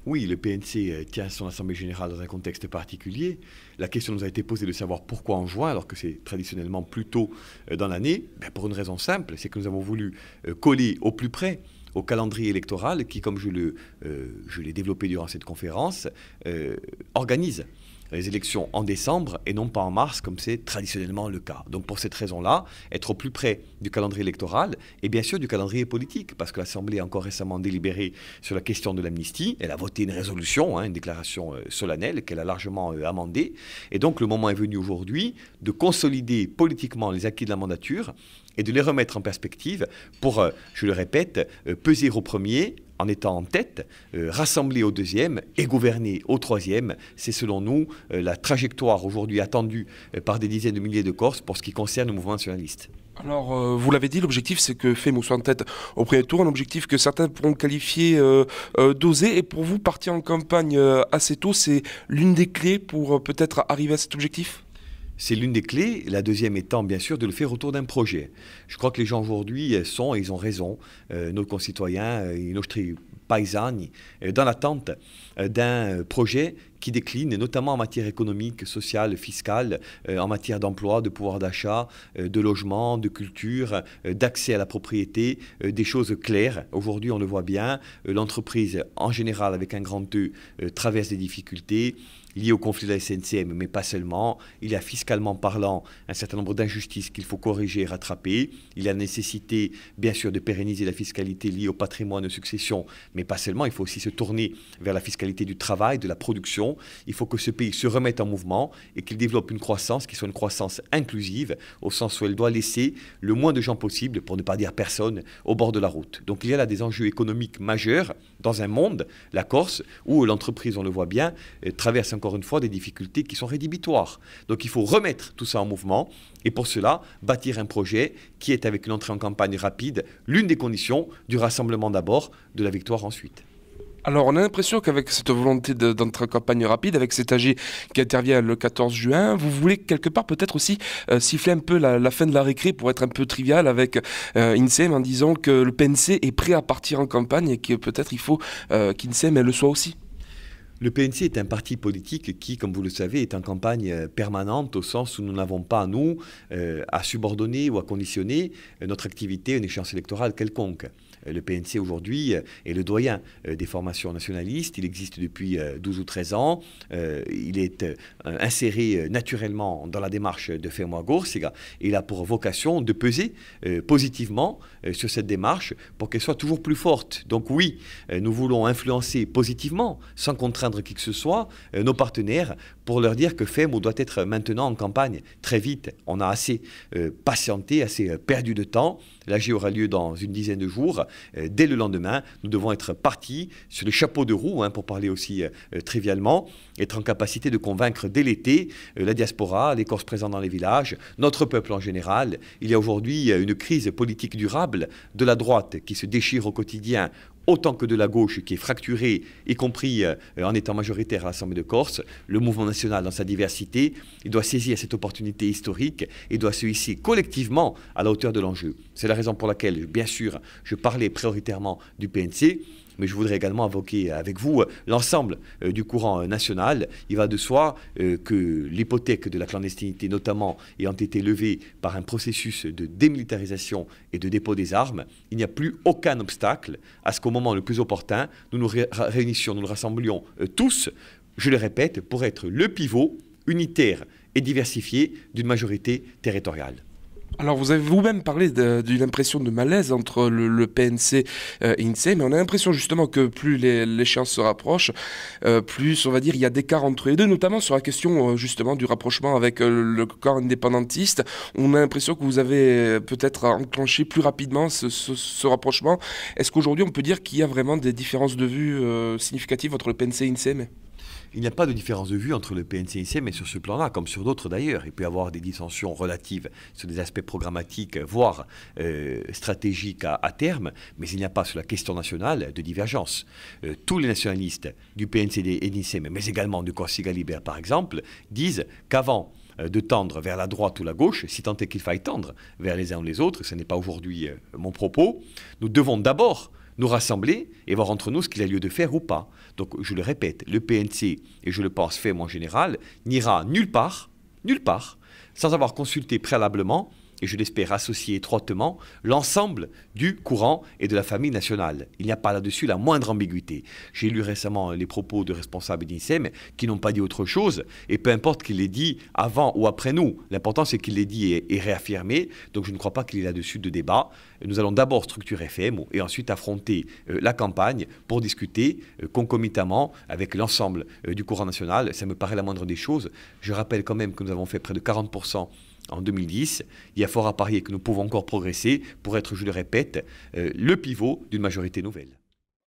Oui, le PNC tient son assemblée générale dans un contexte particulier. La question nous a été posée de savoir pourquoi en juin, alors que c'est traditionnellement plus tôt dans l'année. Pour une raison simple, c'est que nous avons voulu coller au plus près au calendrier électoral qui, comme je l'ai développé durant cette conférence, organise les élections en décembre et non pas en mars comme c'est traditionnellement le cas. Donc pour cette raison-là, être au plus près du calendrier électoral et bien sûr du calendrier politique, parce que l'Assemblée a encore récemment délibéré sur la question de l'amnistie. Elle a voté une résolution, une déclaration solennelle qu'elle a largement amendée. Et donc le moment est venu aujourd'hui de consolider politiquement les acquis de la mandature et de les remettre en perspective pour, je le répète, peser au premier en étant en tête, rassembler au deuxième et gouverner au troisième. C'est selon nous la trajectoire aujourd'hui attendue par des dizaines de milliers de Corses pour ce qui concerne le mouvement nationaliste. Alors, vous l'avez dit, l'objectif c'est que FEMO soit en tête au premier tour, un objectif que certains pourront qualifier d'osé. Et pour vous, partir en campagne assez tôt, c'est l'une des clés pour peut-être arriver à cet objectif ? C'est l'une des clés, la deuxième étant bien sûr de le faire autour d'un projet. Je crois que les gens aujourd'hui sont, et ils ont raison, nos concitoyens, nos paysans, dans l'attente d'un projet qui décline notamment en matière économique, sociale, fiscale, en matière d'emploi, de pouvoir d'achat, de logement, de culture, d'accès à la propriété, des choses claires. Aujourd'hui, on le voit bien, l'entreprise en général avec un grand E traverse des difficultés liées au conflit de la SNCM, mais pas seulement. Il y a fiscalement parlant un certain nombre d'injustices qu'il faut corriger et rattraper. Il y a nécessité, bien sûr, de pérenniser la fiscalité liée au patrimoine de succession, mais pas seulement. Il faut aussi se tourner vers la fiscalité du travail, de la production. Il faut que ce pays se remette en mouvement et qu'il développe une croissance qui soit une croissance inclusive, au sens où elle doit laisser le moins de gens possible, pour ne pas dire personne, au bord de la route. Donc il y a là des enjeux économiques majeurs dans un monde, la Corse, où l'entreprise, on le voit bien, traverse encore une fois des difficultés qui sont rédhibitoires. Donc il faut remettre tout ça en mouvement et pour cela, bâtir un projet qui est, avec une entrée en campagne rapide, l'une des conditions du rassemblement d'abord, de la victoire ensuite. Alors, on a l'impression qu'avec cette volonté d'entrer en campagne rapide, avec cet AG qui intervient le 14 juin, vous voulez quelque part peut-être aussi siffler un peu la fin de la récré pour être un peu trivial avec INSEM en disant que le PNC est prêt à partir en campagne et que peut-être il faut qu'INSEM le soit aussi. Le PNC est un parti politique qui, comme vous le savez, est en campagne permanente au sens où nous n'avons pas, nous, à subordonner ou à conditionner notre activité à une échéance électorale quelconque. Le PNC aujourd'hui est le doyen des formations nationalistes. Il existe depuis 12 ou 13 ans. Il est inséré naturellement dans la démarche de FEMO Gorsiga. Il a pour vocation de peser positivement sur cette démarche pour qu'elle soit toujours plus forte. Donc oui, nous voulons influencer positivement, sans contraindre qui que ce soit, nos partenaires pour leur dire que FEMO doit être maintenant en campagne très vite. On a assez patienté, assez perdu de temps. L'AG aura lieu dans une dizaine de jours. Dès le lendemain, nous devons être partis sur les chapeaux de roue, pour parler aussi trivialement, être en capacité de convaincre dès l'été la diaspora, les Corses présents dans les villages, notre peuple en général. Il y a aujourd'hui une crise politique durable de la droite qui se déchire au quotidien, autant que de la gauche qui est fracturée, y compris en étant majoritaire à l'Assemblée de Corse. Le mouvement national dans sa diversité, il doit saisir cette opportunité historique et doit se hisser collectivement à la hauteur de l'enjeu. C'est la raison pour laquelle, bien sûr, je parlais prioritairement du PNC, mais je voudrais également évoquer avec vous l'ensemble du courant national. Il va de soi que l'hypothèque de la clandestinité, notamment, ayant été levée par un processus de démilitarisation et de dépôt des armes, il n'y a plus aucun obstacle à ce qu'au moment le plus opportun, nous nous réunissions, nous nous rassemblions tous, je le répète, pour être le pivot unitaire et diversifié d'une majorité territoriale. Alors, vous avez vous-même parlé d'une impression de malaise entre le PNC et INSEE, mais on a l'impression justement que plus l'échéance se rapproche, plus, on va dire, il y a d'écart entre les deux, notamment sur la question justement du rapprochement avec le corps indépendantiste. On a l'impression que vous avez peut-être enclenché plus rapidement ce rapprochement. Est-ce qu'aujourd'hui, on peut dire qu'il y a vraiment des différences de vue significatives entre le PNC et INSEE? Il n'y a pas de différence de vue entre le PNC et l'INSEE, mais sur ce plan-là, comme sur d'autres d'ailleurs, il peut y avoir des dissensions relatives sur des aspects programmatiques, voire stratégiques à terme, mais il n'y a pas sur la question nationale de divergence. Tous les nationalistes du PNC et de l'INSEE, mais également du Corsica Liber par exemple, disent qu'avant de tendre vers la droite ou la gauche, si tant est qu'il faille tendre vers les uns ou les autres, ce n'est pas aujourd'hui mon propos, nous devons d'abord nous rassembler et voir entre nous ce qu'il a lieu de faire ou pas. Donc je le répète, le PNC, et je le pense fait en général, n'ira nulle part, sans avoir consulté préalablement, et je l'espère associer étroitement, l'ensemble du courant et de la famille nationale. Il n'y a pas là-dessus la moindre ambiguïté. J'ai lu récemment les propos de responsables d'INSEM qui n'ont pas dit autre chose, et peu importe qu'il l'ait dit avant ou après nous, l'important c'est qu'il l'ait dit et réaffirmé, donc je ne crois pas qu'il y ait là-dessus de débat. Nous allons d'abord structurer FMO et ensuite affronter la campagne pour discuter concomitamment avec l'ensemble du courant national. Ça me paraît la moindre des choses. Je rappelle quand même que nous avons fait près de 40% en 2010, il y a fort à parier que nous pouvons encore progresser pour être, je le répète, le pivot d'une majorité nouvelle.